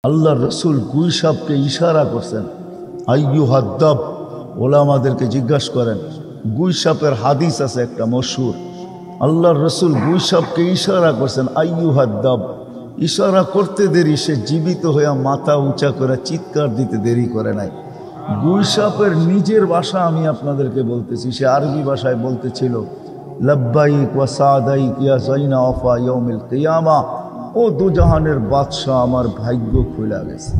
আল্লাহ রসুল গুই সাপকে ইশারা করছেন, আইয়ু হাদ্দাব। ওলামাদেরকে জিজ্ঞাসা করেন, গুই সাপের হাদিস আছে একটা মশহুর। আল্লাহর রসুল গুই সাপকে ইশারা করছেন, আইয়ু হাদ্দাব। ইশারা করতে দেরি, সে জীবিত হয়ে মাথা উঁচা করে চিৎকার দিতে দেরি করে নাই। গুই সাপের নিজের ভাষা আমি আপনাদেরকে বলতেছি, সে আরবি ভাষায় বলতেছিল, লব্বাইক ওয়া সাদাইক ইয়া যাইনা ওয়াফা ইয়াউমিল কিয়ামা। ও দুজাহানের বাদশাহ, আমার ভাগ্য খুলে গেছে।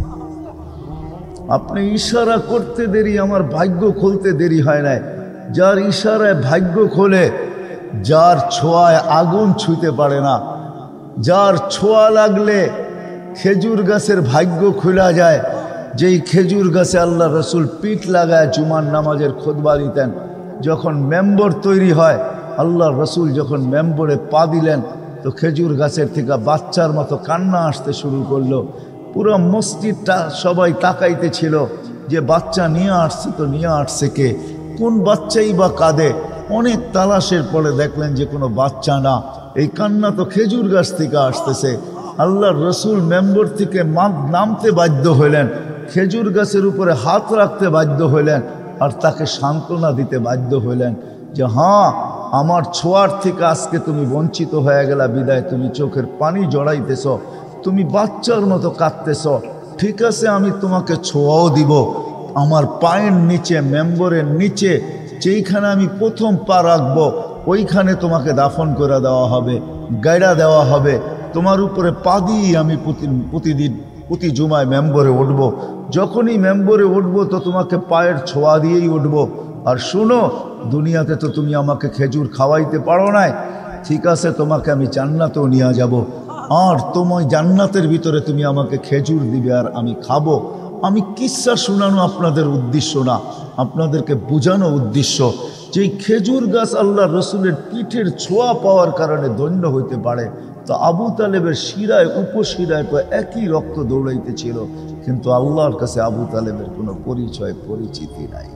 আপনি ইশারা করতে দেরি, আমার ভাগ্য খুলতে দেরি হয় নাই। যার ইশারায় ভাগ্য খোলে, যার ছোঁয়ায় আগুন ছুঁতে পারে না, যার ছোঁয়া লাগলে খেজুর গাছের ভাগ্য খুলে যায়, যেই খেজুর গাছে আল্লাহ রসুল পিঠ লাগায় জুমার নামাজের খুতবা দিতেন। যখন মেম্বর তৈরি হয়, আল্লাহ রসুল যখন মেম্বরে পা দিলেন, তো খেজুর গাছের থেকে বাচ্চার মতো কান্না আসতে শুরু করলো। পুরো মসজিদটা সবাই তাকাইতে ছিল যে বাচ্চা নিয়ে আসছে, তো নিয়ে আসছে কে, কোন বাচ্চাই বা কাঁদে। অনেক তালাশের পরে দেখলেন যে কোনো বাচ্চা না, এই কান্না তো খেজুর গাছ থেকে আসতেছে। আল্লাহর রসুল মেম্বর থেকে নামতে বাধ্য হইলেন, খেজুর গাছের উপরে হাত রাখতে বাধ্য হইলেন, আর তাকে সান্ত্বনা দিতে বাধ্য হইলেন যে হ্যাঁ, আমার ছোঁয়ার থেকে আজকে তুমি বঞ্চিত হয়ে গেলা, বিদায় তুমি চোখের পানি জড়াইতেছ, তুমি বাচ্চার মতো কাঁদতেছ। ঠিক আছে, আমি তোমাকে ছোঁয়াও দিব। আমার পায়ের নিচে, মেম্বরের নিচে যেইখানে আমি প্রথম পা রাখবো, ওইখানে তোমাকে দাফন করে দেওয়া হবে, গাইড়া দেওয়া হবে। তোমার উপরে পা দিয়ে আমি প্রতি জুমায় মেম্বরে উঠব। যখনই মেম্বরে উঠবো, তো তোমাকে পায়ের ছোঁয়া দিয়েই উঠবো। আর শুনো, দুনিয়াতে তো তুমি আমাকে খেজুর খাওয়াইতে পারো নাই, ঠিক আছে, তোমাকে আমি জান্নাতেও নিয়ে যাব। আর তোমার জান্নাতের ভিতরে তুমি আমাকে খেজুর দিবে আর আমি খাবো। আমি কিচ্ছা শোনানো আপনাদের উদ্দেশ্য না, আপনাদেরকে বোঝানো উদ্দেশ্য যে খেজুর গাছ আল্লাহ রসুলের পিঠের ছোঁয়া পাওয়ার কারণে ধন্য হইতে পারে। তো আবু তালেবের শিরায় উপশিরায় তো একই রক্ত দৌড়াইতেছিল, কিন্তু আল্লাহর কাছে আবু তালেবের কোনো পরিচিতি নাই।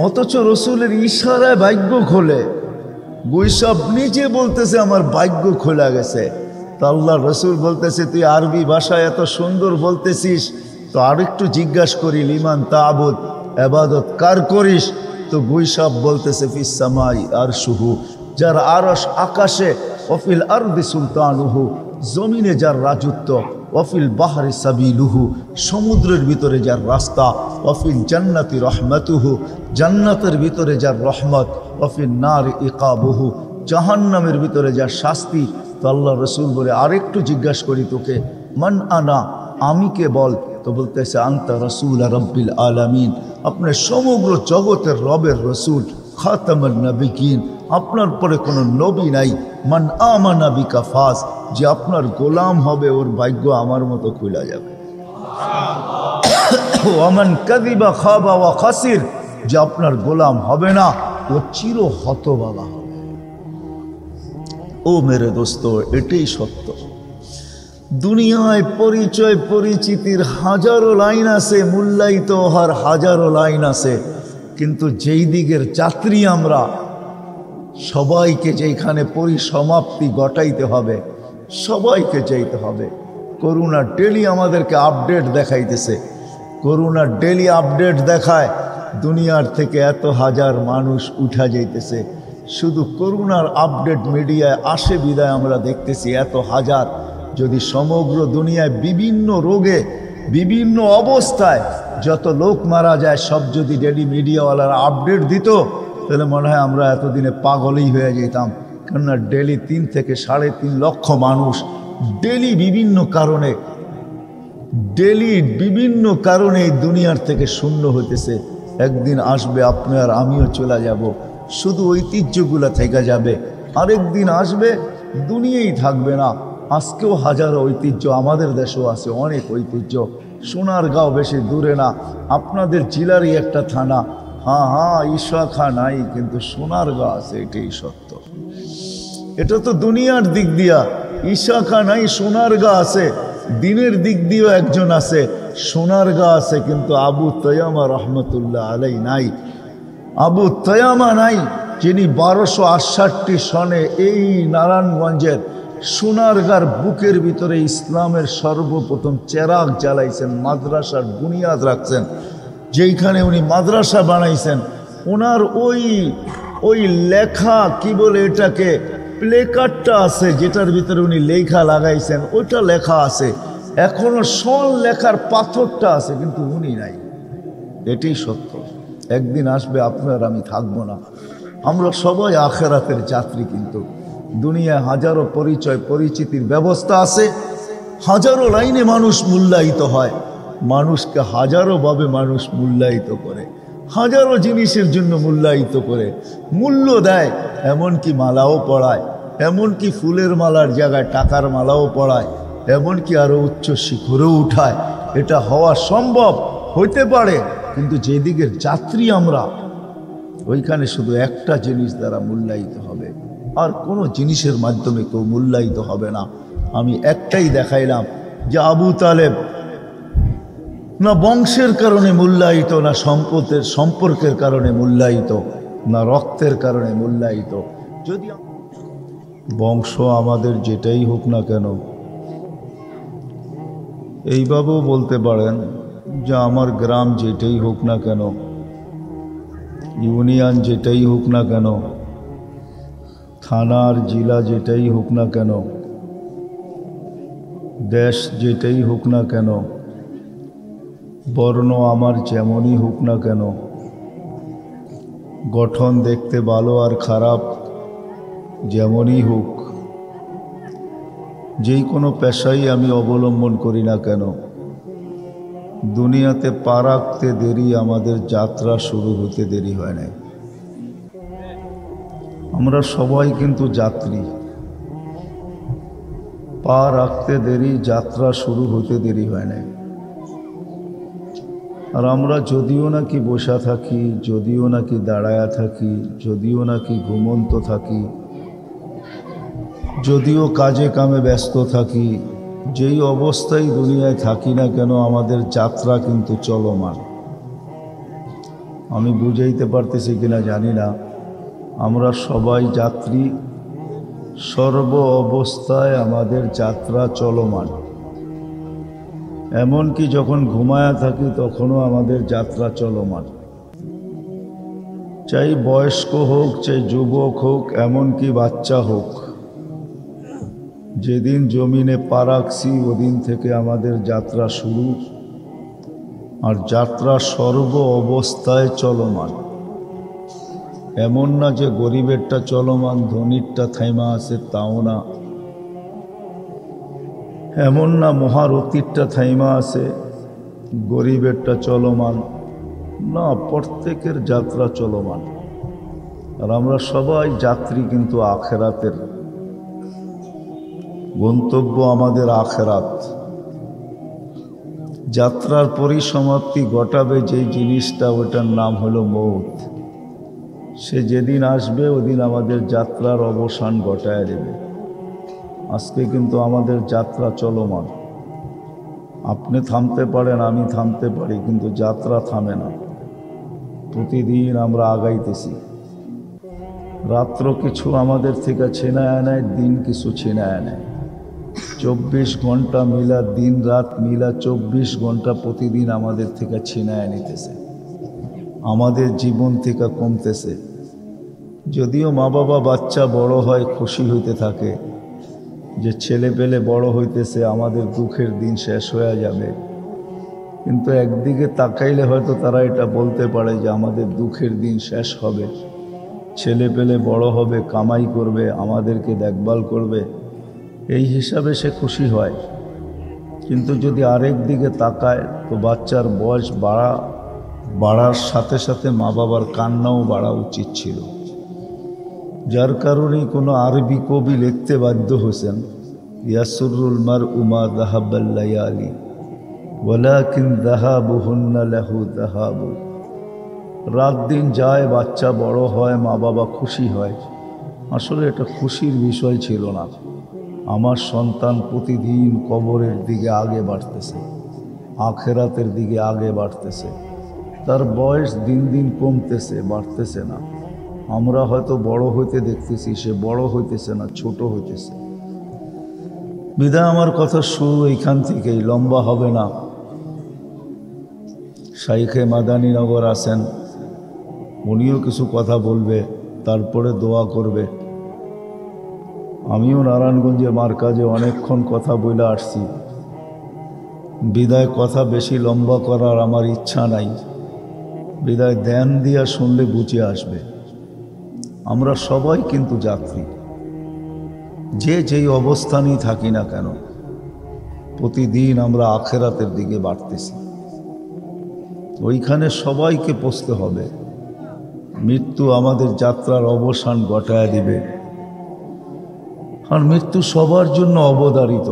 অথচ রসুলের ইশারায় ভাগ্য খোলে। গুইসাপ নিজে বলতেছে আমার ভাগ্য খোলা গেছে। তো আল্লাহ রসুল বলতেছে, তুই আরবি ভাষায় এত সুন্দর বলতেছিস, তো আরেকটু জিজ্ঞাসা করি, লিমান তাবুদ, ইবাদত কার করিস? তো গুইসাপ বলতেছে, ফিস সামাই আরশুহু, যার আরশ আকাশে, ওয়াফিল আরদি সুলতানুহু, জমিনে যার রাজত্ব, ওয়াফিল বাহরি সাবিলুহু, সমুদ্রের ভিতরে যার রাস্তা, ওয়াফিল জান্নাতি রহমাতুহু, জান্নাতের ভিতরে যার রহমত, ওয়াফিল নার ইকাবুহু, জাহান্নামের ভিতরে যার শাস্তি। তো আল্লাহ রসুল বলে, আরেকটু জিজ্ঞাসা করি তোকে, মান আনা, আমি কে বল? তো বলতেছে, আনতা রসুল রব্বিল আলামিন, আপনার সমগ্র জগতের রবের রসুল, খাতামুন নবিয়্যিন, আপনার পরে কোনো নবী নাই। মান আমানা বিকা ফাজ, যে আপনার গোলাম হবে ওর ভাগ্য আমার মতো খুলে যাবে। ওয়ামান কাযিবা খাবা ওয়া খাসির, যে আপনার গোলাম হবে না ও চির হতভাগা হবে। ও মেরে দোস্ত, এটাই সত্য। দুনিয়ায় পরিচয় পরিচিতির হাজারো লাইন আছে, মূল্যায়িত হওয়ার হাজারো লাইন আছে, কিন্তু যেই দিকের যাত্রী আমরা, সবাইকে যেখানে পরিসমাপ্তি ঘটাইতে হবে, সবাইকে যেতে হবে। করোনা ডেলি আমাদেরকে আপডেট দেখাইতেছে, করোনা ডেলি আপডেট দেখায়, দুনিয়ার থেকে এত হাজার মানুষ উঠা যাইতেছে। শুধু করোনার আপডেট মিডিয়ায় আসে বিদায় আমরা দেখতেছি এত হাজার। যদি সমগ্র দুনিয়ায় বিভিন্ন রোগে, বিভিন্ন অবস্থায় যত লোক মারা যায়, সব যদি ডেলি মিডিয়াওয়ালারা আপডেট দিত, তাহলে মনে হয় আমরা এতদিনে পাগলই হয়ে যেতাম। কেননা ডেলি 3 থেকে 3.5 লক্ষ মানুষ ডেলি বিভিন্ন কারণে এই দুনিয়ার থেকে শূন্য হইতেছে। একদিন আসবে আপনি আর আমিও চলে যাব, শুধু ঐতিহ্যগুলো থেকে যাবে। আরেকদিন আসবে, দুনিয়াই থাকবে না। আজকেও হাজারো ঐতিহ্য আমাদের দেশেও আছে, অনেক ঐতিহ্য। সোনারগাঁও বেশি দূরে না, আপনাদের জেলারই একটা থানা। হ্যাঁ, ইশাখা নাই, কিন্তু সোনারগাঁও আছে, এটাই সত্য। এটা তো দুনিয়ার দিক দিয়া, ইশাখা নাই, সোনারগাঁও আছে। দিনের দিক দিয়েও একজন আছে, সোনারগাঁও আছে, কিন্তু আবু তৈয়ামা রহমতুল্লাহ আলাই নাই। আবু তৈয়ামা নাই, যিনি 1268 সনে এই নারায়ণগঞ্জের সোনারগাঁর বুকের ভিতরে ইসলামের সর্বপ্রথম চেরাগ জ্বালাইছেন, মাদ্রাসার বুনিয়াদ রাখছেন। যেইখানে উনি মাদ্রাসা বানাইছেন, ওনার ওই লেখা কি বলে এটাকে, প্লেকার্ডটা আছে যেটার ভিতরে উনি লেখা লাগাইছেন, ওইটা লেখা আছে এখনো, স্বর লেখার পাথরটা আছে, কিন্তু উনি নাই। এটাই সত্য। একদিন আসবে আপনার আমি থাকবো না। আমরা সবাই আখেরাতের যাত্রী, কিন্তু দুনিয়ায় হাজারো পরিচয় পরিচিতির ব্যবস্থা আছে, হাজারো লাইনে মানুষ মূল্যায়িত হয়, মানুষকে হাজারোভাবে মানুষ মূল্যায়িত করে, হাজারো জিনিসের জন্য মূল্যায়িত করে, মূল্য দেয়, এমনকি মালাও পড়ায়, এমনকি ফুলের মালার জায়গায় টাকার মালাও পড়ায়, এমনকি আরও উচ্চ শিখরেও উঠায়। এটা হওয়া সম্ভব, হইতে পারে, কিন্তু যেদিকের যাত্রী আমরা, ওইখানে শুধু একটা জিনিস দ্বারা মূল্যায়িত হবে, আর কোনো জিনিসের মাধ্যমে কেউ মূল্যায়িত হবে না। আমি একটাই দেখাইলাম যে আবু তালেব না বংশের কারণে মূল্যায়িত, না সম্পর্কের কারণে মূল্যায়িত, না রক্তের কারণে মূল্যায়িত। যদি বংশ আমাদের যেটাই হোক না কেন, এইভাবেও বলতে পারেন যে আমার গ্রাম যেটাই হোক না কেন, ইউনিয়ন যেটাই হোক না কেন, থানার জেলা যেটাই হোক না কেন, দেশ যেটাই হোক না কেন, বর্ণ আমার যেমনই হোক না কেন, গঠন দেখতে ভালো আর খারাপ যেমনই হোক, যেই কোনো পেশাই আমি অবলম্বন করি না কেন, দুনিয়াতে পা রাখতে দেরি, আমাদের যাত্রা শুরু হতে দেরি হয় নাই। আমরা সবাই কিন্তু যাত্রী, পা রাখতে দেরি, যাত্রা শুরু হতে দেরি হয় নাই। আর আমরা যদিও নাকি বসা থাকি, যদিও নাকি দাঁড়ায়া থাকি, যদিও নাকি ঘুমন্ত থাকি, যদিও কাজে কামে ব্যস্ত থাকি, যেই অবস্থায় দুনিয়ায় থাকি না কেন, আমাদের যাত্রা কিন্তু চলমান। আমি বুঝাইতে পারতেছি কিনা জানি না, আমরা সবাই যাত্রী, সর্ব অবস্থায় আমাদের যাত্রা চলমান। এমনকি যখন ঘুমায়া থাকি তখনও আমাদের যাত্রা চলমান। চাই বয়স্ক হোক, চাই যুবক হোক, এমনকি বাচ্চা হোক, যেদিন জমিনে পা রাখছি ওদিন থেকে আমাদের যাত্রা শুরু, আর যাত্রা সর্ব অবস্থায় চলমান। এমন না যে গরিবেরটা চলমান, ধনীরটা থাইমা আছে, তাও না। এমন না মহারথীরটা থাইমা আছে, গরিবেরটা চলমান, না, প্রত্যেকের যাত্রা চলমান। আর আমরা সবাই যাত্রী, কিন্তু আখেরাতের গন্তব্য আমাদের আখেরাত। যাত্রার পরিসমাপ্তি ঘটাবে যেই জিনিসটা, ওটার নাম হলো মৌত। সে যেদিন আসবে ওদিন আমাদের যাত্রার অবসান ঘটায় দেবে। আজকে কিন্তু আমাদের যাত্রা চলমান। আপনি থামতে পারেন, আমি থামতে পারি, কিন্তু যাত্রা থামে না। প্রতিদিন আমরা আগাইতেছি। রাত্র কিছু আমাদের থেকে ছিনায় নেয়, দিন কিছু ছিনায় নেয়। 24 ঘন্টা মিলা, দিন রাত মিলা 24 ঘন্টা প্রতিদিন আমাদের থেকে ছিনায় নিতেছে, আমাদের জীবন থেকে কমতেছে। যদিও মা বাবা বাচ্চা বড় হয় খুশি হইতে থাকে যে ছেলে পেলে বড় হইতেছে, আমাদের দুঃখের দিন শেষ হয়ে যাবে, কিন্তু একদিকে তাকাইলে হয়তো তারা এটা বলতে পারে যে আমাদের দুঃখের দিন শেষ হবে, ছেলে পেলে বড় হবে, কামাই করবে, আমাদেরকে দেখভাল করবে, এই হিসাবে সে খুশি হয়। কিন্তু যদি আরেক দিকে তাকায় তো বাচ্চার বয়স বাড়ার সাথে সাথে মা বাবার কান্নাও বাড়া উচিত ছিল। যার কারণেই কোনো আরবি কবি লিখতে বাধ্য হয়েছেন, ইয়াসুরুল মারউ মা যাহাবাল লায়ালি ওয়ালাকিন যাহাবুহুন্না লাহু যাহাবু। রাত দিন যায়, বাচ্চা বড় হয়, মা বাবা খুশি হয়। আসলে এটা খুশির বিষয় ছিল না। আমার সন্তান প্রতিদিন কবরের দিকে আগে বাড়তেছে, আখেরাতের দিকে আগে বাড়তেছে, তার বয়স দিন দিন কমতেছে, বাড়তেছে না। আমরা হয়তো বড় হইতে দেখতেছি, সে বড় হইতেছে না, ছোট হইতেছে। বিদায় আমার কথা শুরু এইখান থেকেই, লম্বা হবে না। শাইখে মাদানীনগর আছেন, উনিও কিছু কথা বলবে, তারপরে দোয়া করবে। আমিও নারায়ণগঞ্জে মার্কাজে অনেকক্ষণ কথা বলে আসছি। বিদায় কথা বেশি লম্বা করার আমার ইচ্ছা নাই। বিদায় ধ্যান দিয়া শুনলে বুঝে আসবে। আমরা সবাই কিন্তু যাত্রী, যে যেই অবস্থানেই থাকি না কেন, প্রতিদিন আমরা আখেরাতের দিকে বাড়তেছি। ওইখানে সবাইকে পৌঁছতে হবে। মৃত্যু আমাদের যাত্রার অবসান ঘটায় দিবে। আর মৃত্যু সবার জন্য অবধারিত,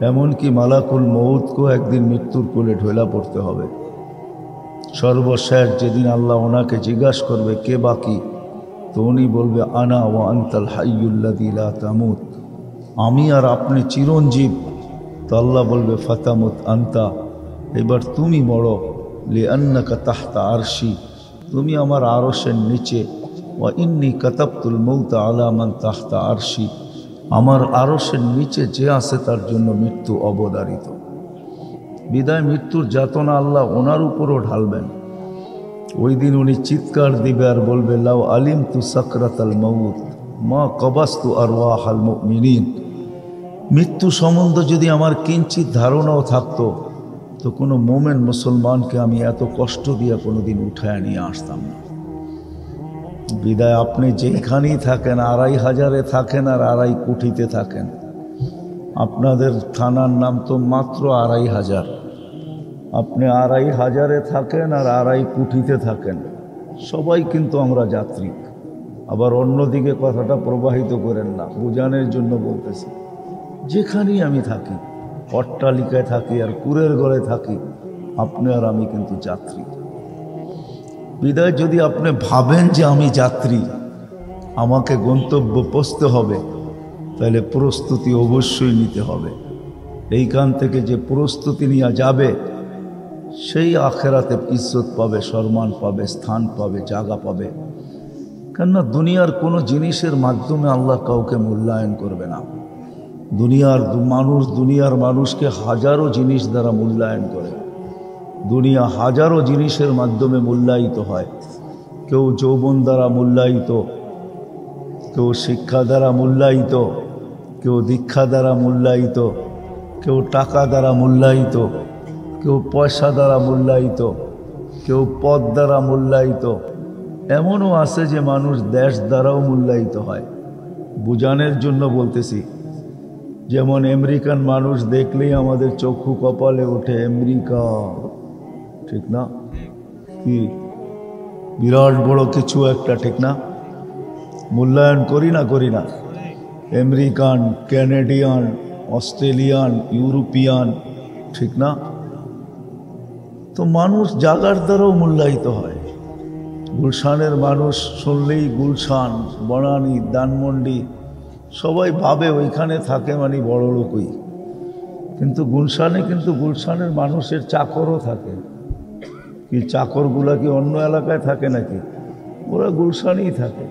এমনকি মালাকুল মউতকেও একদিন মৃত্যুর কোলে ঢোলা পড়তে হবে। সর্বশেষ যেদিন আল্লাহ ওনাকে জিজ্ঞাসা করবে কে বাকি, তো উনি বলবে আনা ওয়া আনতাল হাইয়ুল্লাযী লা তামুত, আমি আর আপনি চিরঞ্জীব। তো আল্লাহ বলবে ফাতামুত আনতা, এবার তুমি মরো। লিআন্নাকা তাহতা আরশি, তুমি আমার আরশের নিচে। ওয়া ইন্নী কাতাবতুল মৌতা আলা মান তাহতা আরশি, আমার আরশের নিচে যে আছে তার জন্য মৃত্যু অবধারিত। বিদায় মৃত্যুর যাতনা আল্লাহ ওনার উপরও ঢালবেন। ওই দিন উনি চিৎকার দিবে আর বলবে লাউ আলিমতু সাকরাতাল মাউত মা কবাস্তু আরওয়াহাল মুমিনিন, মৃত্যু সম্বন্ধে যদি আমার কিঞ্চিত ধারণাও থাকতো, তো কোনো মোমেন মুসলমানকে আমি এত কষ্ট দিয়ে কোনোদিন উঠায় নিয়ে আসতাম না। বিদায় আপনি যেখানেই থাকেন, 2500 থাকেন আর 2.5 কোটিতে থাকেন, আপনাদের থানার নাম তো মাত্র 2500, আপনি 2500 থাকেন আর 2.5 কোটিতে থাকেন, সবাই কিন্তু আমরা যাত্রী। আবার অন্যদিকে কথাটা প্রবাহিত করেন না, বোঝানোর জন্য বলতেছি। যেখানেই আমি থাকি, অট্টালিকায় থাকি আর কুড়ের ঘরে থাকি, আপনি আর আমি কিন্তু যাত্রী। বিদায় যদি আপনি ভাবেন যে আমি যাত্রী, আমাকে গন্তব্য পৌঁছতে হবে, তাহলে প্রস্তুতি অবশ্যই নিতে হবে। এইখান থেকে যে প্রস্তুতি নিয়ে যাবে, সেই আখেরাতে ইজ্জত পাবে, সম্মান পাবে, স্থান পাবে, জায়গা পাবে। কেননা দুনিয়ার কোনো জিনিসের মাধ্যমে আল্লাহ কাউকে মূল্যায়ন করবে না। দুনিয়ার মানুষকে হাজারো জিনিস দ্বারা মূল্যায়ন করে। দুনিয়া হাজারো জিনিসের মাধ্যমে মূল্যায়িত হয়। কেউ যৌবন দ্বারা মূল্যায়িত, কেউ শিক্ষা দ্বারা মূল্যায়িত, কেউ দীক্ষা দ্বারা মূল্যায়িত, কেউ টাকা দ্বারা মূল্যায়িত, কেউ পয়সা দ্বারা মূল্যায়িত, কেউ পদ দ্বারা মূল্যায়িত। এমনও আছে যে মানুষ দেশ দ্বারাও মূল্যায়িত হয়। বোঝানোর জন্য বলতেছি, যেমন আমেরিকান মানুষ দেখলেই আমাদের চক্ষু কপালে ওঠে, আমেরিকা, ঠিক না? কি বিরাট বড় কিছু একটা, ঠিক না? মূল্যায়ন করি না? আমেরিকান, ক্যানাডিয়ান, অস্ট্রেলিয়ান, ইউরোপিয়ান, ঠিক না? তো মানুষ জাগার দ্বারাও মূল্যায়িত হয়। গুলশানের মানুষ শুনলেই গুলশান, বনানী, ধানমন্ডি, সবাই ভাবে ওইখানে থাকে মানে বড় লোকই। কিন্তু গুলশানের মানুষের চাকরও থাকে। কি চাকরগুলা কি অন্য এলাকায় থাকে নাকি? ওরা গুলশানেই থাকে।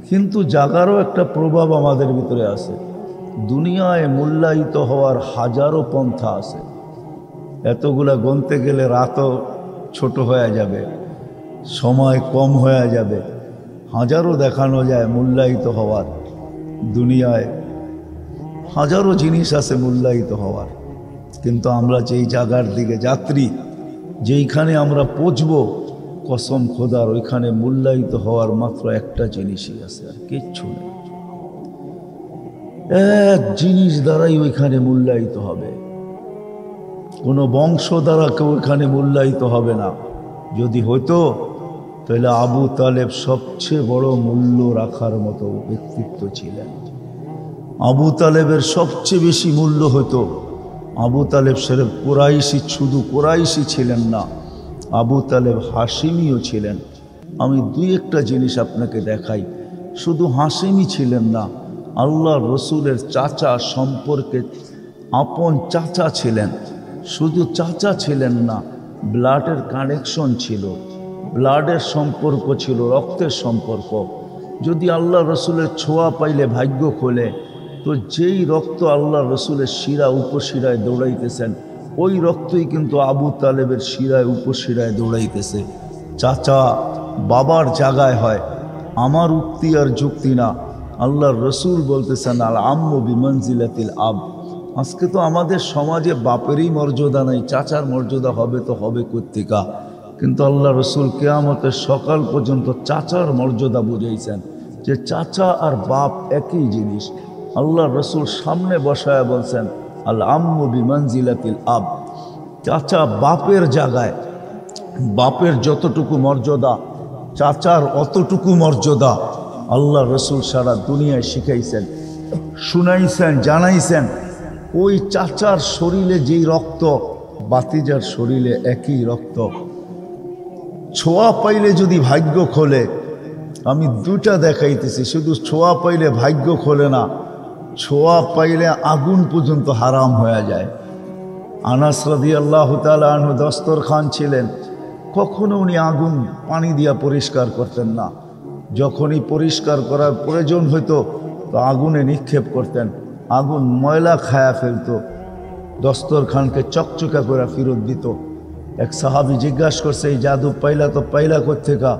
কিন্তু জাগারও একটা প্রভাব আমাদের ভিতরে আছে। দুনিয়ায় মূল্যায়িত হওয়ার হাজারো পন্থা আছে, এতগুলা গণতে গেলে রাতও ছোট হয়ে যাবে, সময় কম হয়ে যাবে। হাজারো দেখানো যায় মূল্যায়িত হওয়ার। দুনিয়ায় হাজারো জিনিস আছে মূল্যায়িত হওয়ার, কিন্তু আমরা যেই জায়গার দিকে যাত্রী, যেইখানে আমরা পৌঁছব, কসম খোদার ওইখানে মূল্যায়িত হওয়ার মাত্র একটা জিনিসই আছে, আর কিচ্ছু নেই। এক জিনিস দ্বারাই ওইখানে মূল্যায়িত হবে। কোনো বংশ দ্বারা কেউ ওইখানে মূল্যায়িত হবে না। যদি হতো তাহলে আবু তালেব সবচেয়ে বড় মূল্য রাখার মতো ব্যক্তিত্ব ছিলেন। আবু তালেবের সবচেয়ে বেশি মূল্য হতো। আবু তালেব শরীফ কুরাইশি, শুধু কুরাইশি ছিলেন না, আবু তালেব হাশিমিও ছিলেন। আমি দুই একটা জিনিস আপনাকে দেখাই। শুধু হাশিমি ছিলেন না, আল্লাহ রসুলের চাচা সম্পর্কে আপন চাচা ছিলেন। শুধু চাচা ছিলেন না, ব্লাডের কানেকশন ছিল, ব্লাডের সম্পর্ক ছিল, রক্তের সম্পর্ক। যদি আল্লাহ রসুলের ছোঁয়া পাইলে ভাগ্য খোলে, তো যেই রক্ত আল্লাহ রসুলের শিরা উপশিরায় দৌড়াইতেছেন, ওই রক্তই কিন্তু আবু তালেবের শিরায় উপশিরায় দৌড়াইতেছে। চাচা বাবার জায়গায় হয়, আমার উক্তি আর যুক্তি না। আল্লাহর রসুল বলতেছেন আল আম্মু বিমনজিলাতিল আব। আজকে তো আমাদের সমাজে বাপেরই মর্যাদা নাই, চাচার মর্যাদা হবে তো হবে কোত্থেকা। কিন্তু আল্লাহ রসুল কিয়ামতের সকাল পর্যন্ত চাচার মর্যাদা বুঝাইছেন যে চাচা আর বাপ একই জিনিস। আল্লাহ রসুল সামনে বসায় বলছেন আল আম্মু বিমনজিলাতিল আব। চাচা বাপের জায়গায়, বাপের যতটুকু মর্যাদা চাচার অতটুকু মর্যাদা। আল্লাহ রসুল সারা দুনিয়ায় শিখাইছেন, শুনাইছেন, জানাইছেন। ওই চাচার শরীরে যেই রক্ত, বাতিজার শরীরে একই রক্ত। ছোঁয়া পাইলে যদি ভাগ্য খোলে, আমি দুটা দেখাইতেছি, শুধু ছোঁয়া পাইলে ভাগ্য খোলে না, ছোঁয়া পাইলে আগুন পর্যন্ত হারাম হয়ে যায়। আনাস রাদিয়াল্লাহু তাআলা আনহু দস্তরখান ছিলেন, কখনো উনি আগুন পানি দিয়া পরিষ্কার করতেন না। যখনই পরিষ্কার করার প্রয়োজন হইতো তো আগুনে নিক্ষেপ করতেন, আগুন ময়লা খায়া ফেলতো, দস্তরখানকে চকচকা করে ফেরত দিত। এক সাহাবী জিজ্ঞাসা করছে এই জাদু পাইলা তো পাইলা কোত্থেকা?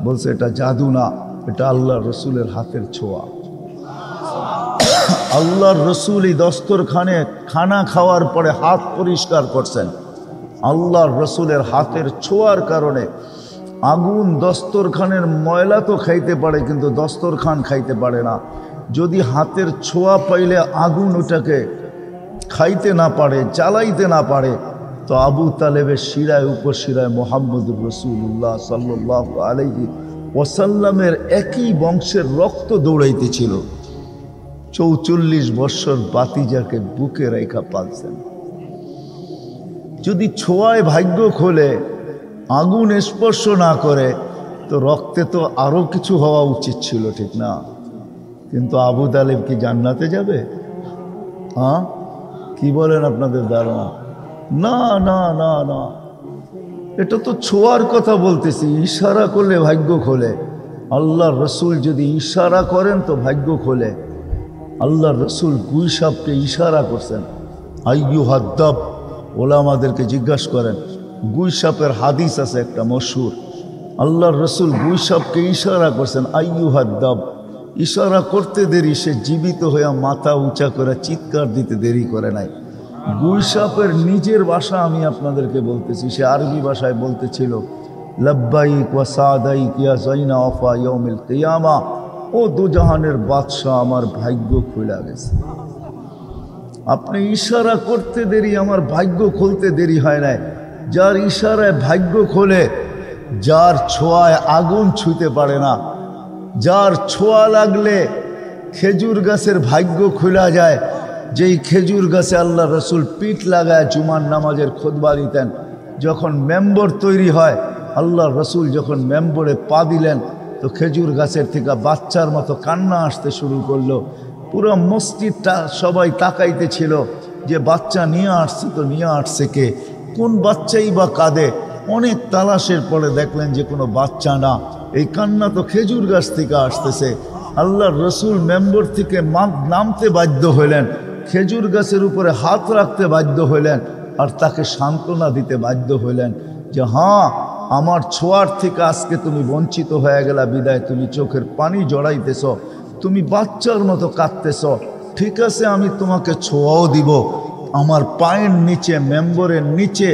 বলছে এটা জাদু না, এটা আল্লাহর রসুলের হাতের ছোঁয়া। আল্লাহর রসুল এই দস্তরখানে খানা খাওয়ার পরে হাত পরিষ্কার করছেন, আল্লাহর রসুলের হাতের ছোঁয়ার কারণে আগুন দস্তরখানের ময়লা তো খাইতে পারে কিন্তু দস্তরখান খাইতে পারে না। যদি হাতের ছোঁয়া পাইলে আগুন ওটাকে খাইতে না পারে, জ্বালাইতে না পারে, তো আবু তালেবের শিরায় উপশিরায় মুহাম্মদুর রাসূলুল্লাহ সাল্লাল্লাহু আলাইহি ওয়াসাল্লামের একই বংশের রক্ত দৌড়াইতেছিল। ৪৪ বৎসর বাতিজাকে বুকে রেখা পালছেন। যদি ছোঁয়ায় ভাগ্য খোলে, আগুন স্পর্শ না করে, তো রক্তে তো আরো কিছু হওয়া উচিত ছিল, ঠিক না? কিন্তু আবু তালেব কি জান্নাতে যাবে? হ্যাঁ, কি বলেন আপনাদের ধারণা? না না না না, এটা তো ছোঁয়ার কথা বলতেছি। ইশারা করলে ভাগ্য খোলে। আল্লাহর রসুল যদি ইশারা করেন তো ভাগ্য খোলে। আল্লাহর রসুল গুইসাবকে ইশারা করছেন, আইয়ুহাদ্দাব। ওলামাদেরকে জিজ্ঞাসা করেন, গুইসাপের হাদিস আছে একটা মশহুর। আল্লাহর রসুল গুইসাবকে ইশারা করছেন আইয়ুহাদ্দাব। ইশারা করতে দেরি, সে জীবিত হয়ে মাথা উঁচা করে চিৎকার দিতে দেরি করে নাই। গুইসাপের নিজের ভাষা আমি আপনাদেরকে বলতেছি, সে আরবি ভাষায় বলতেছিল, লব্বাইক ওয়া সাদাইক ইয়া যাইনা ওয়াফা ইয়াউমিল কিয়ামা। ও দুজাহানের বাদশাহ, আমার ভাগ্য খুলে গেছে। আপনি ইশারা করতে দেরি, আমার ভাগ্য খুলতে দেরি হয় নাই। যার ইশারায় ভাগ্য খোলে, যার ছোঁয়ায় আগুন ছুঁতে পারে না, যার ছোঁয়া লাগলে খেজুর গাছের ভাগ্য খোলা যায়। যেই খেজুর গাছে আল্লাহ রসুল পিঠ লাগায় জুমার নামাজের খুতবা দিতেন, যখন মেম্বর তৈরি হয়, আল্লাহ রসুল যখন মেম্বরে পা দিলেন তো খেজুর গাছের থেকে বাচ্চার মতো কান্না আসতে শুরু করলো। পুরো মসজিদটা সবাই তাকাইতেছিল যে বাচ্চা নিয়ে আসছে, তো নিয়ে আসছে কে, কোন বাচ্চাই বা কাঁদে। অনেক তালাশের পরে দেখলেন যে কোনো বাচ্চা না, এই কান্না তো খেজুর গাছ থেকে আসতেছে। আল্লাহর রসুল মেম্বর থেকে নামতে বাধ্য হইলেন, খেজুর গাছের উপরে হাত রাখতে বাধ্য হইলেন, আর তাকে সান্ত্বনা দিতে বাধ্য হইলেন যে হ্যাঁ, আমার ছোঁয়ার থেকে আজকে তুমি বঞ্চিত হয়ে গেলা, বিদায় তুমি চোখের পানি জড়াইতেছ, তুমি বাচ্চার মতো কাঁদতেছ। ঠিক আছে, আমি তোমাকে ছোঁয়াও দিব। আমার পায়ের নিচে, মেম্বরের নিচে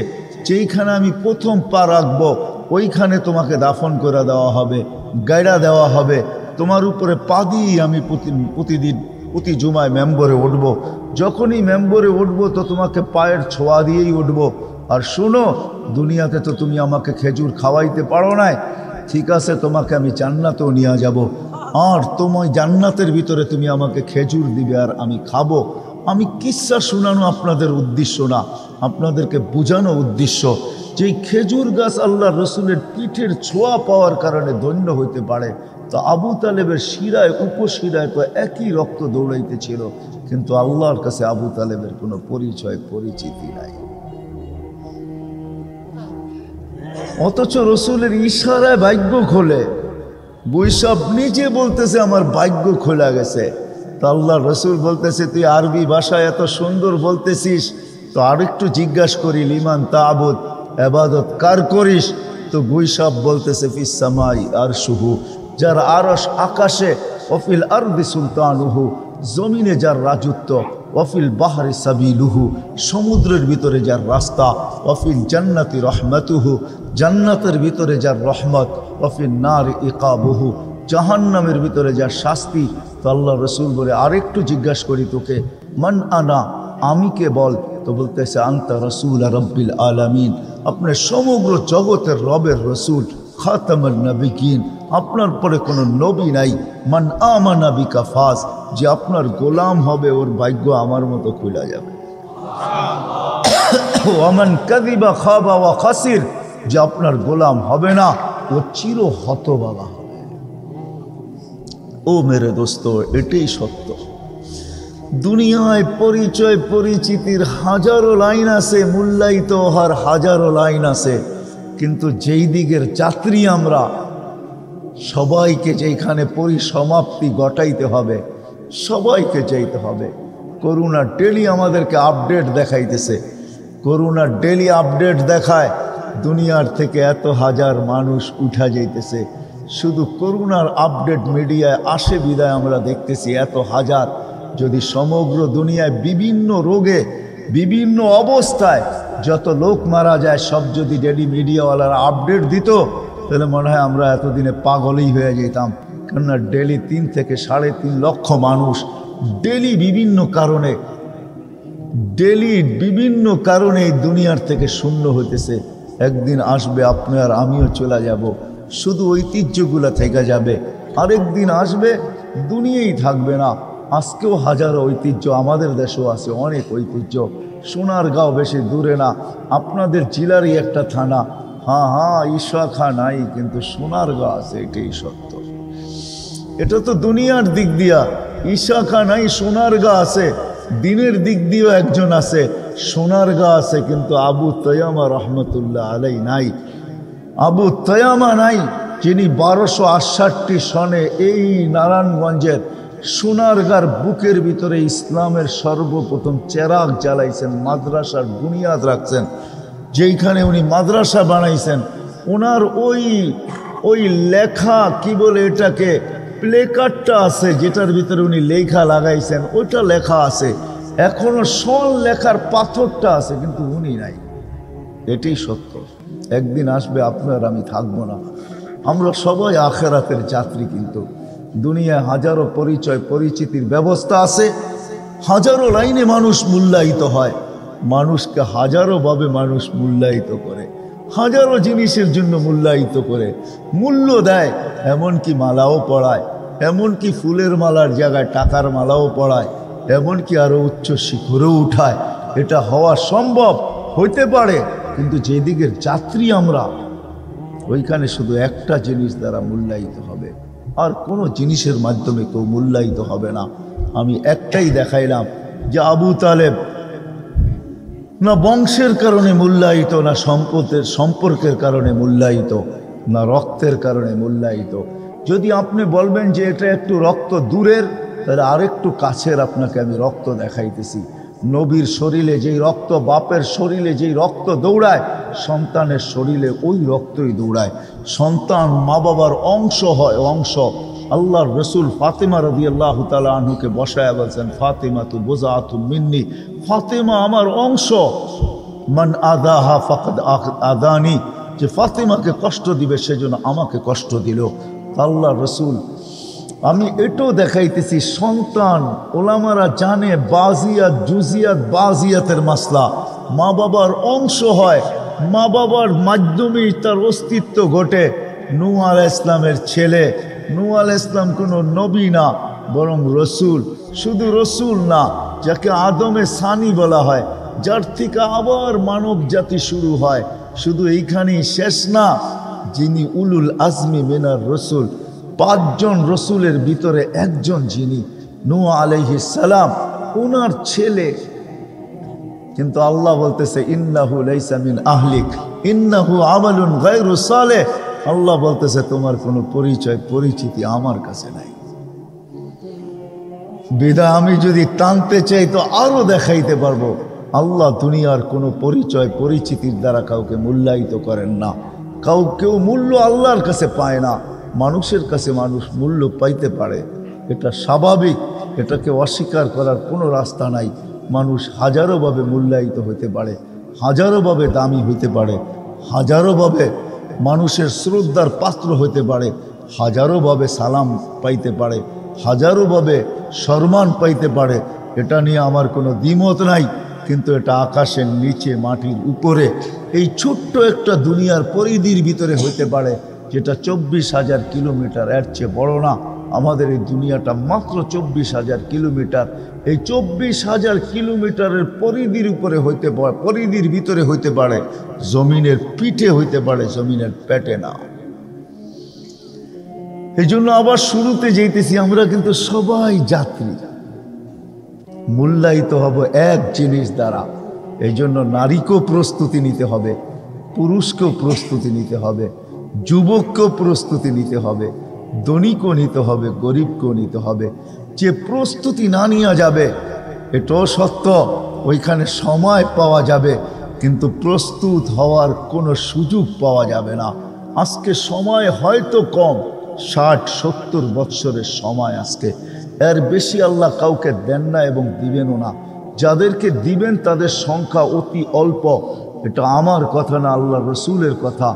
যেইখানে আমি প্রথম পা রাখবো, ওইখানে তোমাকে দাফন করে দেওয়া হবে, গায়রা দেওয়া হবে। তোমার উপরে পা দিয়ে আমি প্রতিদিন প্রতি জুমায় মেম্বরে উঠব। যখনই মেম্বরে উঠব তো তোমাকে পায়ের ছোঁয়া দিয়েই উঠব। আর শুনো, দুনিয়াতে তো তুমি আমাকে খেজুর খাওয়াইতে পারো নাই, ঠিক আছে, তোমাকে আমি জান্নাতেও নিয়ে যাব। আর তোমার জান্নাতের ভিতরে তুমি আমাকে খেজুর দিবে আর আমি খাবো। আমি কিচ্ছা শোনানো আপনাদের উদ্দেশ্য না, আপনাদেরকে বোঝানো উদ্দেশ্য যে খেজুর গাছ আল্লাহ রসুলের পিঠের ছোঁয়া পাওয়ার কারণে ধন্য হইতে পারে। তো আবু তালেবের শিরায় উপশিরায় তো একই রক্ত দৌড়াইতেছিল, কিন্তু আল্লাহর কাছে আবু তালেবের কোনো পরিচয় পরিচিতি নাই। অথচ রসুলের ইশারায় ভাগ্য খোলে। বৈশাখ নিজে বলতেছে আমার ভাগ্য খোলা গেছে। তো আল্লাহ রসুল বলতেছে তুই আরবি ভাষায় এত সুন্দর বলতেছিস, তো আরেকটু জিজ্ঞাসা করি লিমান তাবুদ, এবাদত কার করিস? তো গুইসাব বলতেছে ফিস সামাই আরশুহু, যার আরশ আকাশে, ওফিল আরদি সুলতানুহু, জমিনে যার রাজত্ব, ওফিল বাহরি সাবিলুহু, সমুদ্রের ভিতরে যার রাস্তা, ওফিল জান্নাতি রহমাতুহু, জান্নাতের ভিতরে যার রহমত, ওফিল নার ইকাবুহু, জাহান্নামের ভিতরে যার শাস্তি। তো আল্লাহ রসুল বলে আরেকটু জিজ্ঞাসা করি তোকে, মান আনা, আমি কে বল? তো বলতেছে আনতা রসুল রব্বিল আলামিন, আপনার সমগ্র জগতের রবের রসুল, খাতামুন নবিয়্যিন, আপনার পরে কোনো নবী নাই। মান আমানা বিকা ফাজ, যে আপনার গোলাম হবে ওর ভাগ্য আমার মতো খুলে যাবে। ওয়ামান কাযিবা খাবা ওয়া খাসির, যে আপনার গোলাম হবে না ও চির হতভাগা হবে। ও মেরে দোস্ত, এটাই সত্য। দুনিয়ায় পরিচয় পরিচিতির হাজারো লাইন আছে, মূল্যায়িত হওয়ার হাজারো লাইন আছে, কিন্তু যেই দিকের যাত্রী আমরা, সবাইকে যেখানে পরিসমাপ্তি ঘটাইতে হবে, সবাইকে যাইতে হবে। করোনা ডেলি আমাদেরকে আপডেট দেখাইতেছে, করোনা ডেলি আপডেট দেখায় দুনিয়ার থেকে এত হাজার মানুষ উঠা যাইতেছে। শুধু করোনার আপডেট মিডিয়ায় আসে বিদায় আমরা দেখতেছি এত হাজার। যদি সমগ্র দুনিয়ায় বিভিন্ন রোগে বিভিন্ন অবস্থায় যত লোক মারা যায় সব যদি ডেলি মিডিয়াওয়ালারা আপডেট দিত, তাহলে মনে হয় আমরা এতদিনে পাগলই হয়ে যেতাম। কেননা ডেলি 3 থেকে 3.5 লক্ষ মানুষ ডেলি বিভিন্ন কারণে এই দুনিয়ার থেকে শূন্য হইতেছে। একদিন আসবে আপনি আর আমিও চলে যাব, শুধু ঐতিহ্যগুলো থেকে যাবে। আরেকদিন আসবে দুনিয়াই থাকবে না। আজকেও হাজারো ঐতিহ্য আমাদের দেশেও আছে, অনেক ঐতিহ্য। সোনারগাঁও বেশি দূরে না, আপনাদের জেলারই একটা থানা। হ্যাঁ ঈশা নাই, কিন্তু সোনারগাঁও আছে, এটাই সত্য। এটা তো দুনিয়ার দিক দিয়া ঈশা নাই, সোনারগাঁও আছে। দিনের দিক দিয়েও একজন আছে, সোনারগাঁও আছে, কিন্তু আবু তৈয়ামা রহমতুল্লাহ আলাই নাই। আবু তৈয়ামা নাই, যিনি 1268 সনে এই নারায়ণগঞ্জের সোনারগাঁর বুকের ভিতরে ইসলামের সর্বপ্রথম চেরাগ জ্বালাইছেন, মাদ্রাসার বুনিয়াদ রাখছেন। যেইখানে উনি মাদ্রাসা বানাইছেন, ওনার ওই লেখা কি বলে এটাকে, প্লেকার্ডটা আছে, যেটার ভিতরে উনি লেখা লাগাইছেন, ওইটা লেখা আছে। এখনো সল লেখার পাথরটা আছে, কিন্তু উনি নাই। এটাই সত্য। একদিন আসবে আপনার আমি থাকবো না। আমরা সবাই আখেরাতের যাত্রী, কিন্তু দুনিয়ায় হাজারো পরিচয় পরিচিতির ব্যবস্থা আছে, হাজারো লাইনে মানুষ মূল্যায়িত হয়, মানুষকে হাজারোভাবে মানুষ মূল্যায়িত করে, হাজারো জিনিসের জন্য মূল্যায়িত করে, মূল্য দেয়। এমনকি মালাও পড়ায়, এমনকি ফুলের মালার জায়গায় টাকার মালাও পড়ায়, এমনকি আরও উচ্চ শিখরেও উঠায়। এটা হওয়া সম্ভব, হইতে পারে, কিন্তু যেদিকের যাত্রী আমরা, ওইখানে শুধু একটা জিনিস দ্বারা মূল্যায়িত হবে, আর কোনো জিনিসের মাধ্যমে কেউ মূল্যায়িত হবে না। আমি একটাই দেখাইলাম যে আবু তালেব না বংশের কারণে মূল্যায়িত, না সম্পর্কের কারণে মূল্যায়িত, না রক্তের কারণে মূল্যায়িত। যদি আপনি বলবেন যে এটা একটু রক্ত দূরের, তাহলে আরেকটু কাছের আপনাকে আমি রক্ত দেখাইতেছি। নবীর শরীরে যেই রক্ত, বাপের শরীরে যেই রক্ত দৌড়ায়, সন্তানের শরীরে ওই রক্তই দৌড়ায়। সন্তান মা বাবার অংশ হয়, অংশ। আল্লাহর রসুল ফাতেমা রাদিয়াল্লাহু তাআলা আনহুকে বসায়া বলছেন, ফাতেমা তু বুযআতুম মিন্নি, ফাতেমা আমার অংশ। মান আদাহা ফাকাদ আদানি, যে ফাতেমাকে কষ্ট দিবে সেজন্য আমাকে কষ্ট দিল। আল্লাহর রসুল, আমি এটাও দেখাইতেছি, সন্তান ওলামারা জানে বাজিয়াত জুজিয়াত বাজিয়াতের মাসলা, মা বাবার অংশ হয়, মা বাবার মাধ্যমেই তার অস্তিত্ব ঘটে। নূহ আলাইহিস ইসলামের ছেলে, নূহ আলাইহিস ইসলাম কোনো নবী না, বরং রসুল। শুধু রসুল না, যাকে আদমে সানি বলা হয়, যার থেকে আবার মানব জাতি শুরু হয়। শুধু এইখানেই শেষ না, যিনি উলুল আজমি মিনার রসুল, 5 জন রসুলের ভিতরে একজন, যিনি নূহ আলাইহিস সালাম, ওনার ছেলে। কিন্তু আল্লাহ বলতেছে ইন্নাহু লাইসা মিন আহলিক ইন্নাহু আমালুন গায়রু সালেহ। আল্লাহ বলতেছে তোমার কোনো পরিচয় পরিচিতি আমার কাছে নাই। বিদা আমি যদি টানতে চাই তো আরো দেখাইতে পারবো। আল্লাহ দুনিয়ার কোনো পরিচয় পরিচিতির দ্বারা কাউকে মূল্যায়িত করেন না। কেউ মূল্য আল্লাহর কাছে পায় না, মানুষের কাছে মানুষ মূল্য পাইতে পারে, এটা স্বাভাবিক, এটাকে অস্বীকার করার কোনো রাস্তা নাই। মানুষ হাজারোভাবে মূল্যায়িত হতে পারে, হাজারোভাবে দামি হইতে পারে, হাজারোভাবে মানুষের শ্রদ্ধার পাত্র হতে পারে, হাজারোভাবে সালাম পাইতে পারে, হাজারোভাবে সম্মান পাইতে পারে। এটা নিয়ে আমার কোনো দ্বিমত নাই। কিন্তু এটা আকাশের নিচে মাটির উপরে এই ছোট্ট একটা দুনিয়ার পরিধির ভিতরে হইতে পারে, যেটা 24,000 কিলোমিটার, এর চেয়ে বড় না। আমাদের এই দুনিয়াটা মাত্র 24,000 কিলোমিটার। এই 24,000 কিলোমিটারের পরিধির উপরে হইতে পারে, পরিধির ভিতরে হইতে পারে, জমিনের পিঠে হইতে পারে, জমিনের পেটে না। এই জন্য আবার শুরুতে যেতেছি, আমরা কিন্তু সবাই যাত্রী, মূল্যায়িত হব এক জিনিস দ্বারা। এই জন্য নারীকেও প্রস্তুতি নিতে হবে, পুরুষকেও প্রস্তুতি নিতে হবে, যুবককেও প্রস্তুতি নিতে হবে, ধনীকেও নিতে হবে, গরিবকেও নিতে হবে। যে প্রস্তুতি না নেওয়া যাবে, এটাও সত্য, ওইখানে সময় পাওয়া যাবে, কিন্তু প্রস্তুত হওয়ার কোনো সুযোগ পাওয়া যাবে না। আজকে সময় হয়তো কম, 60-70 বৎসরের সময় আজকে, এর বেশি আল্লাহ কাউকে দেন না এবং দিবেনও না। যাদেরকে দিবেন তাদের সংখ্যা অতি অল্প। এটা আমার কথা না, আল্লাহ রসুলের কথা।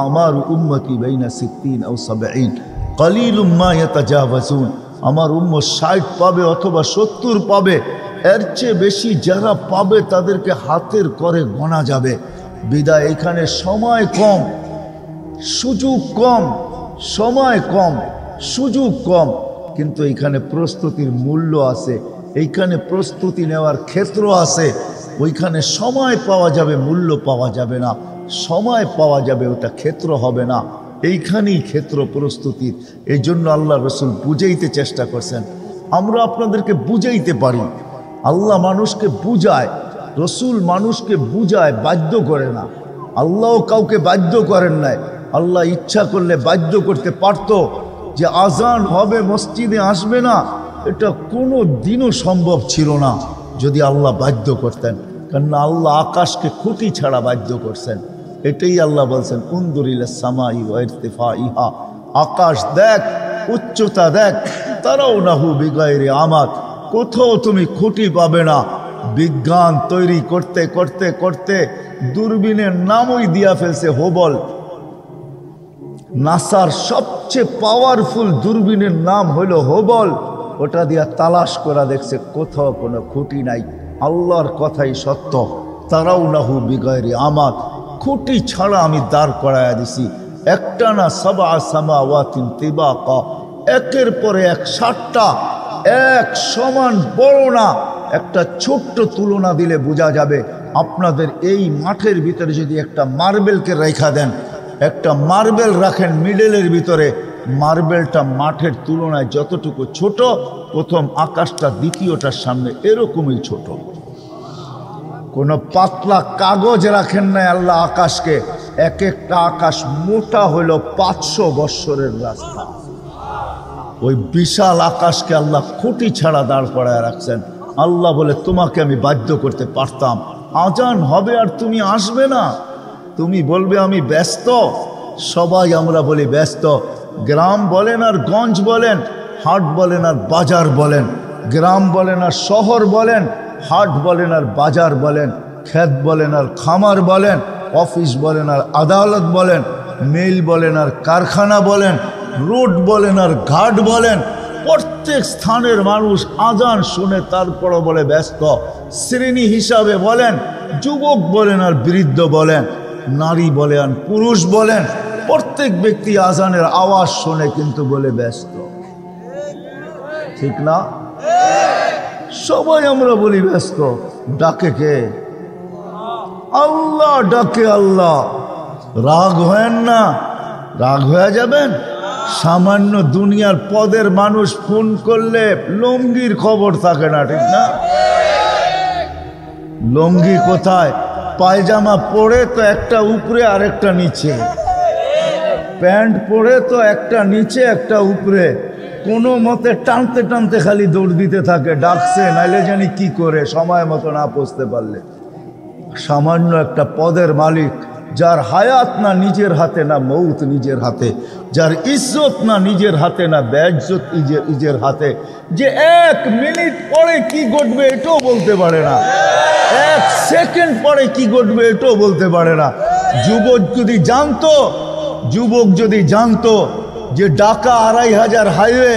আমার উম্মতি বাইনা 60 ও 70 কলিলুম মা ইয়াতাজাওয়াজুন। আমার উম্মত 60 পাবে অথবা 70 পাবে, এর চেয়ে বেশি যারা পাবে তাদেরকে হাতের করে গোনা যাবে। বিদায় এখানে সময় কম, সুযোগ কম, সময় কম, সুযোগ কম, কিন্তু এখানে প্রস্তুতির মূল্য আছে, এইখানে প্রস্তুতি নেওয়ার ক্ষেত্র আছে। ওইখানে সময় পাওয়া যাবে, মূল্য পাওয়া যাবে না। সময় পাওয়া যাবে, ওটা ক্ষেত্র হবে না। এইখানেই ক্ষেত্র প্রস্তুতির। এই জন্য আল্লাহ রসুল বুঝাইতে চেষ্টা করছেন। আমরা আপনাদেরকে বুঝাইতে পারি, আল্লাহ মানুষকে বুঝায়, রসুল মানুষকে বুঝায়, বাধ্য করে না। আল্লাহও কাউকে বাধ্য করেন নাই। আল্লাহ ইচ্ছা করলে বাধ্য করতে পারত যে আজান হবে মসজিদে আসবে না, এটা কোনো দিনও সম্ভব ছিল না যদি আল্লাহ বাধ্য করতেন। কেননা আল্লাহ আকাশকে খুঁটি ছাড়া বাধ্য করছেন। এটাই আল্লাহ বলছেন, উনদুরিল সামাই ওয়া ইরতিফাইহা, আকাশ দেখ, উচ্চতা দেখ, তারাউনাহু বিগাইরি আমাদ, কোথাও তুমি খুঁটি পাবে না। বিজ্ঞান তৈরি করতে করতে করতে দূরবীনের নামই দিয়া ফেলছে হোবল। নাসার সবচেয়ে পাওয়ারফুল দূরবীনের নাম হলো হোবল। ওটা দিয়া তালাশ করা দেখছে, কোথাও কোনো খুঁটি নাই। আল্লাহর কথাই সত্য, তারাউনাহু বিগাইরি আমাদ, খুঁটি ছাড়া আমি দাঁড় করাইয়া দিছি। একটা না, সাবা সামাওয়াতিন তিবাকা, একের পরে এক 60টা, এক সমান বড় না। একটা ছোট্ট তুলনা দিলে বোঝা যাবে। আপনাদের এই মাঠের ভিতরে যদি একটা মার্বেলকে রেখা দেন, একটা মার্বেল রাখেন মিডলের ভিতরে, মার্বেলটা মাঠের তুলনায় যতটুকু ছোট, প্রথম আকাশটা দ্বিতীয়টার সামনে এরকমই ছোট। কোনো পাতলা কাগজ রাখেন নাই আল্লাহ আকাশকে, এক একটা আকাশ মোটা হইল 500 বৎসরের রাস্তা। ওই বিশাল আকাশকে আল্লাহ খুঁটি ছাড়া দাঁড় করায় রাখছেন। আল্লাহ বলে, তোমাকে আমি বাধ্য করতে পারতাম, আজান হবে আর তুমি আসবে না, তুমি বলবে আমি ব্যস্ত। সবাই আমরা বলি ব্যস্ত। গ্রাম বলেন আর গঞ্জ বলেন, হাট বলেন আর বাজার বলেন, গ্রাম বলেন আর শহর বলেন, হাট বলেন আর বাজার বলেন, ক্ষেত বলেন আর খামার বলেন, অফিস বলেন আর আদালত বলেন, মিল বলেন আর কারখানা বলেন, রোড বলেন আর ঘাট বলেন, প্রত্যেক স্থানের মানুষ আজান শুনে তারপরও বলে ব্যস্ত। শ্রেণী হিসাবে বলেন, যুবক বলেন আর বৃদ্ধ বলেন, নারী বলেন পুরুষ বলেন, প্রত্যেক ব্যক্তি আজানের আওয়াজ শুনে কিন্তু বলে ব্যস্ত। ঠিক না? সবাই আমরা বলি ব্যস্ত। ডাকে কে? আল্লাহ ডাকে। আল্লাহ রাগ হয় না, রাগ হয়ে যাবেন। সামান্য দুনিয়ার পদের মানুষ ফোন করলে লুঙ্গির খবর থাকে না, ঠিক না? লুঙ্গি কোথায়? পায়জামা পরে তো একটা উপরে আর একটা নিচে, প্যান্ট পরে তো একটা নিচে একটা উপরে, কোনো মতে টানতে টানতে খালি দৌড় দিতে থাকে, ডাকছে নাইলে জানি কি করে, সময় মতো না পৌঁছতে পারলে। সামান্য একটা পদের মালিক, যার হায়াত না নিজের হাতে না মৌত নিজের হাতে, যার ইজ্জত না নিজের হাতে না বেইজ্জত নিজের হাতে, যে 1 মিনিট পরে কি ঘটবে এটাও বলতে পারে না, 1 সেকেন্ড পরে কি ঘটবে এটাও বলতে পারে না। যুবক যদি জানতো যে ঢাকা 2500 হাইওয়ে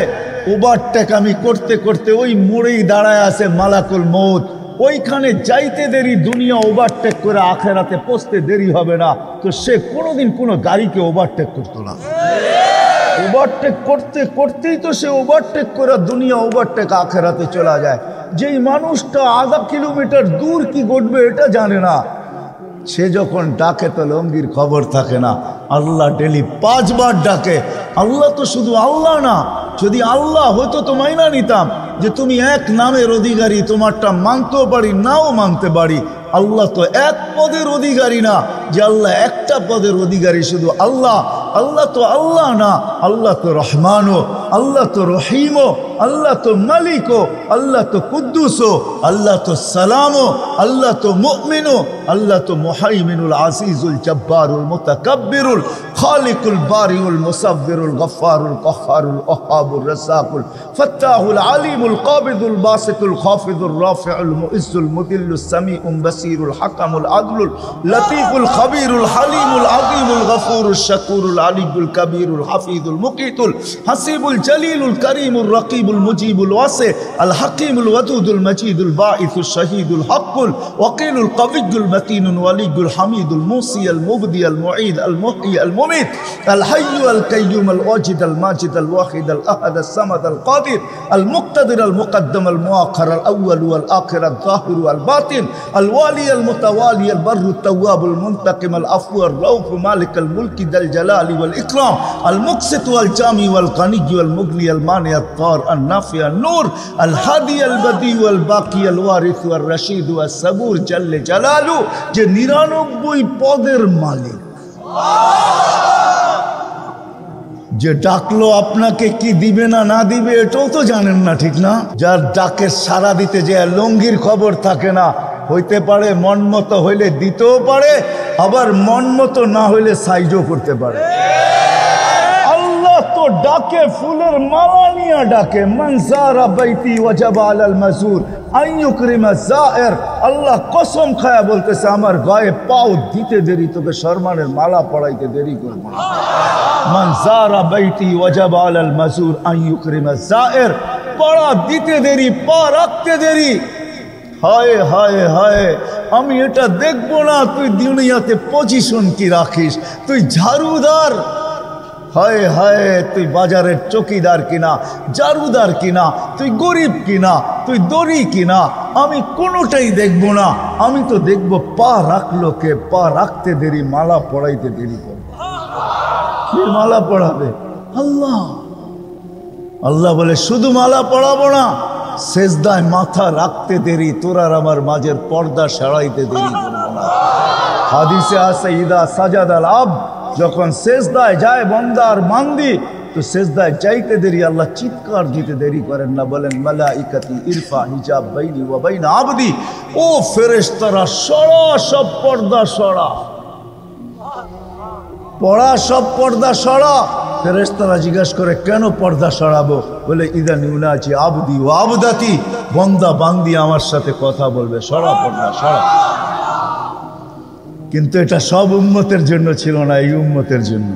ওভারটেক আমি করতে করতে ওই মোড়েই দাঁড়ায় আছে মালাকুল মৌত, ওইখানে যাইতে দেরি, দুনিয়া ওভারটেক করে আখেরাতে পৌঁছতে দেরি হবে না, তো সে কোনোদিন কোনো গাড়িকে ওভারটেক করতো না। ওভারটেক করতে করতেই তো সে ওভারটেক করে দুনিয়া ওভারটেক আখেরাতে চলা যায়। যেই মানুষটা আধা কিলোমিটার দূর কি ঘটবে এটা জানে না, সে যখন ডাকে তো লঙ্গির খবর থাকে না। আল্লাহ ডেলি 5 বার ডাকে। আল্লাহ তো শুধু আল্লাহ না, যদি আল্লাহ হতো তো মাইনা নিতাম যে তুমি এক নামের অধিকারী, তোমারটা মানতেও পারি নাও মানতে পারি। আল্লাহ তো এক পদের অধিকারী না যে আল্লাহ একটা পদের অধিকারী, শুধু আল্লাহ। আল্লাহ তো আল্লাহ না, আল্লাহ তো রহমানও, আল্লাহ তো রহিমও, আল্লাহ তো মালিকও, আল্লাহ তো কুদ্দুসও, আল্লাহ তো সালামও, আল্লাহ তো মুমিনও, আল্লাহ তো মুহাইমিনুল আজিজুল জব্বারুল মুতাকাব্বিরুল খালিকুল বারিউল মুসাব্বিরুল গফফারুল কহ্হারুল ওহাবুর রাসাকুল ফাত্তাহুল আলিমুল কাবিদুল বাসিতুল খাফিদুর রাফিউল মুইজ্জুল মুদিল্লুস সামিউল বাসিরুল হাকামুল আদলুল লতীফুল খবীরুল হালিমুল আযীমুল গফুরুশ শাকুরুল আলিয়ুল কবীরুল হাফিজুল মুকিতুল হাসিবুল জলিলুল করিমুর রকিবুল মুজিবুল ওয়াসি আল হাকিমুল ওয়াদুদুল মজিদুল বাঈসুশ শহীদুল হকুল ওয়াকিলুল কবিয়ুল মতিনুল ওয়ালিয়ুল হামিদুল মুসি আল মুবদি আল মুঈদ আল মুহয়ি আল মুমিত আল হাইয়্যু আল কাইয়্যুম আল ওয়াজিদ আল মাজিদ আল ওয়াহিদ আল আহাদ আল সামাদ আল কাদির আল মুক্তাদির আল মুকদ্দম আল মুআখ্খার আল আউয়াল ওয়াল আখির আল যাহির ওয়াল বাতিন আল ওয়ালি আল মুতাওয়ালি আল বাররু আল তাওয়াব আল মুনতাকিম আল আফু আল রাউফ মালিক আল মুলকি দাল জালালি ওয়াল ইকরাম আল মুকসিত ওয়াল জামি ওয়াল গানি ওয়াল মুগনি আল মানি আল তার আল নাফি আল নূর আল হাদি আল বদি ওয়াল বাকি আল ওয়ারিস ওয়াল রশিদ ওয়াল সাবুর জাল্লে জালালু, যে 99 পদের মালিক, যে ডাকলো আপনাকে কি দিবে না না দিবে এটাও তো জানেন না, ঠিক না? যার ডাকে সাড়া দিতে যে লঙ্গির খবর থাকে না, হইতে পারে মন মতো হইলে দিতেও পারে, আবার মন মতো না হইলে সাইজও করতে পারে। আল্লাহ তো ডাকে ফুলের মালা নিয়ে ডাকে, মান যারা বাইতি ওয়াজাবা আলাল মাজুর আন ইউকরিমা যায়ের। আল্লাহ কসম খায়া বলতেছে আমার গায়ে পাও দিতে দেরি, তোকে সম্মানের মালা পড়াইতে দেরি করব না। মান যারা বাইতি ওয়াজাবা আলাল মাজুর আন ইউকরিমা যায়ের, পড়া দিতে দেরি, পা রাখতে দেরি। হায় হায় হায়, আমি এটা দেখবো না তুই দুনিয়াতে পজিশন কি রাখিস, তুই ঝাড়ুদার, হায় হায় তুই বাজারের চকিদার কিনা, ঝাড়ুদার কিনা, তুই গরিব কিনা, তুই দড়ি কিনা, আমি কোনোটাই দেখবো না। আমি তো দেখবো পা রাখলো কে, পা রাখতে দেরি, মালা পড়াইতে দেরি করবে। কে মালা পড়াবে? আল্লাহ। আল্লাহ বলে শুধু মালা পড়াবো না, সেজদায় মাথা রাখতে দেরি, তোরার আমার মাঝের পর্দা সারাইতে দেরি করবো না। হাদিসে আছে ইদা সাজাদাল আব, যখন সেজদায় যায় বান্দার বান্দি, তো সেজদায় যাইতে দেরি আল্লাহ চিৎকার দিতে দেরি করেন না, বলেন মালাইকাতি ইরফা হিজাব বাইনি ওয়া বাইনা আবদি, ও ফেরেশতারা সরা, সব পর্দা সরা, পড়া সব পর্দা সরা। ফেরেশতারা জিজ্ঞাসা করে কেন পর্দা সরাবো? বলে ইদা নিউনাচি আবদি ও আবদাতি, বন্দা বান্দি আমার সাথে কথা বলবে, সরা পর্দা সরা। কিন্তু এটা সব উম্মতের জন্য ছিল না, এই উম্মতের জন্য।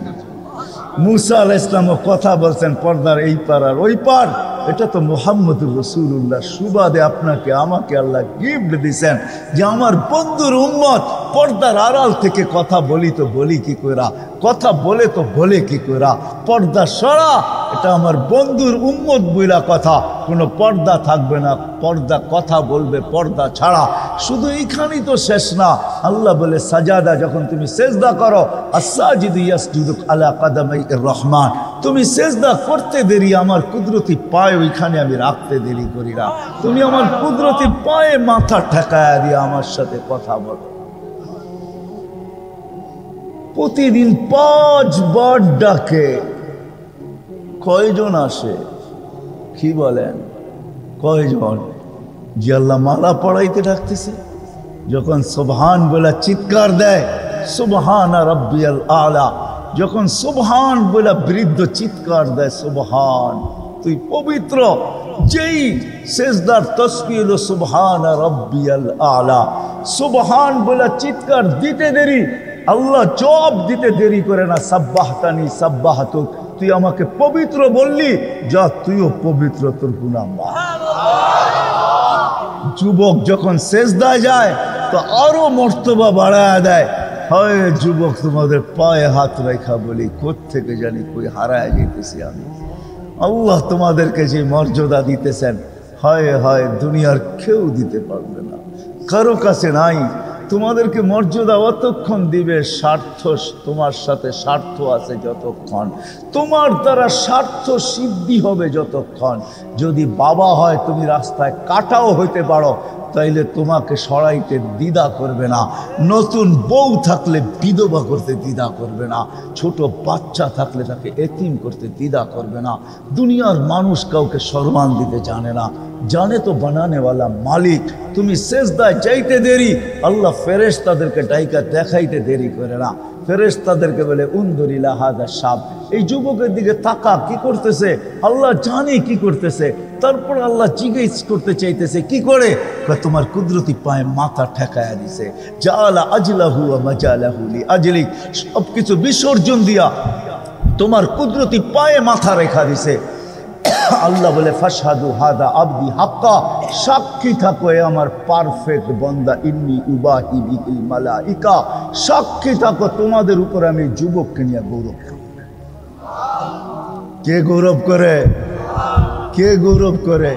মুসা আলাইহিস সালামও কথা বলছেন পর্দার এই পার আর ওই পার, এটা তো মুহাম্মদুর রাসূলুল্লাহ সুবাদে আপনাকে আমাকে আল্লাহ গিফট দিয়েছেন যে আমার বন্ধুর উম্মত পর্দার আড়াল থেকে কথা বলি তো বলি কি কইরা, কথা বলে তো বলে কি কইরা, পর্দা সরা, এটা আমার বন্ধুর উম্মত বইলা কথা, কোনো পর্দা থাকবে না, পর্দা কথা বলবে পর্দা ছাড়া। শুধু এইখানেই তো শেষ না, আল্লাহ বলে সাজাদা, যখন তুমি সেজদা করো, আস-সাজিদু ইয়াসজুদু আলা কাদামাইর রহমান, তুমি সেজদা করতে দেরি, আমার কুদরতি পায়ে ওইখানে আমি রাখতে দেরি করি না, তুমি আমার কুদরতি পায়ে মাথা ঠেকায়া দিয়ে আমার সাথে কথা বলো। প্রতিদিন 5 বার ডাকে, কয়জন আসে? কি বলেন? কয়জন? যে আল্লাহ মালা পড়াইতে ডাকতেছে, যখন সুবহান বলে চিৎকার দেয়, সুবহান রাব্বিয়াল আলা, যখন সুবহান বলে বৃদ্ধ চিৎকার দেয়, সুবহান তুই পবিত্র, যেই সেজদার তসবিহ হলো সুবহান রাব্বিয়াল আলা, সুবহান বলে চিৎকার দিতে দেরি, আল্লাহ জবাব দিতে দেরি করে না, সাব্বাহতানি সাব্বাহতুক, তুই আমাকে পবিত্র বললি, যা তুইও পবিত্র, তোর গুনাহ মাফ। যুবক যখন সেজদায় যায় তো আরো মর্তবা বাড়ায় দেয়, হয় যুবক তোমাদের পায়ে হাত রেখা বলি, কোত্থেকে জানি কই হারায় যেতেছি আমি। আল্লাহ তোমাদেরকে যে মর্যাদা দিতেছেন, হয় হয় দুনিয়ার কেউ দিতে পারবে না, কারো কাছে নাই। তোমাদেরকে মর্যাদা অতক্ষণ দিবে স্বার্থ, তোমার সাথে স্বার্থ আছে যতক্ষণ, তোমার দ্বারা স্বার্থ সিদ্ধি হবে যতক্ষণ। যদি বাবা হয় তুমি রাস্তায় কাটাও হইতে পারো, তাইলে তোমাকে সরাইতে দ্বিধা করবে না। নতুন বউ থাকলে বিধবা করতে দ্বিধা করবে না। ছোট বাচ্চা থাকলে তাকে এতিম করতে দ্বিধা করবে না। দুনিয়ার মানুষ কাউকে সম্মান দিতে জানে না, জানে তো বানানেওয়ালা মালিক। তুমি সেজদায় যাইতে দেরি, আল্লাহ ফেরেশতাদেরকে ডাইকা দেখাইতে দেরি করে না। ফেরেশতাদেরকে বলে উনদুরিলা হাদা সাব, এই যুবকের দিকে তাকা, কি করতেছে? আল্লাহ জানে কি করতেছে। তারপর আল্লাহ জিজ্ঞেস করতে চাইতেছে কি করে? তোমার কুদরতি পায়ে মাথা ঠেকায়া দিছে, জালা আজলাহু ওয়া মাজালাহু লি আজলিক, সবকিছু বিসর্জন দিয়া তোমার কুদরতি পায়ে মাথা রেখা দিছে। আল্লাহ বলে ফাশহাদু হাদা আবদি হাক্কা, সাক্ষী থাকো এ আমার পারফেক্ট বান্দা, ইন্নী উবাহি বিহিল মালাইকা, সাক্ষী থাকো তোমাদের উপর আমি যুবককে নিয়ে গৌরব করি। কে গৌরব করে? কে গৌরব করে?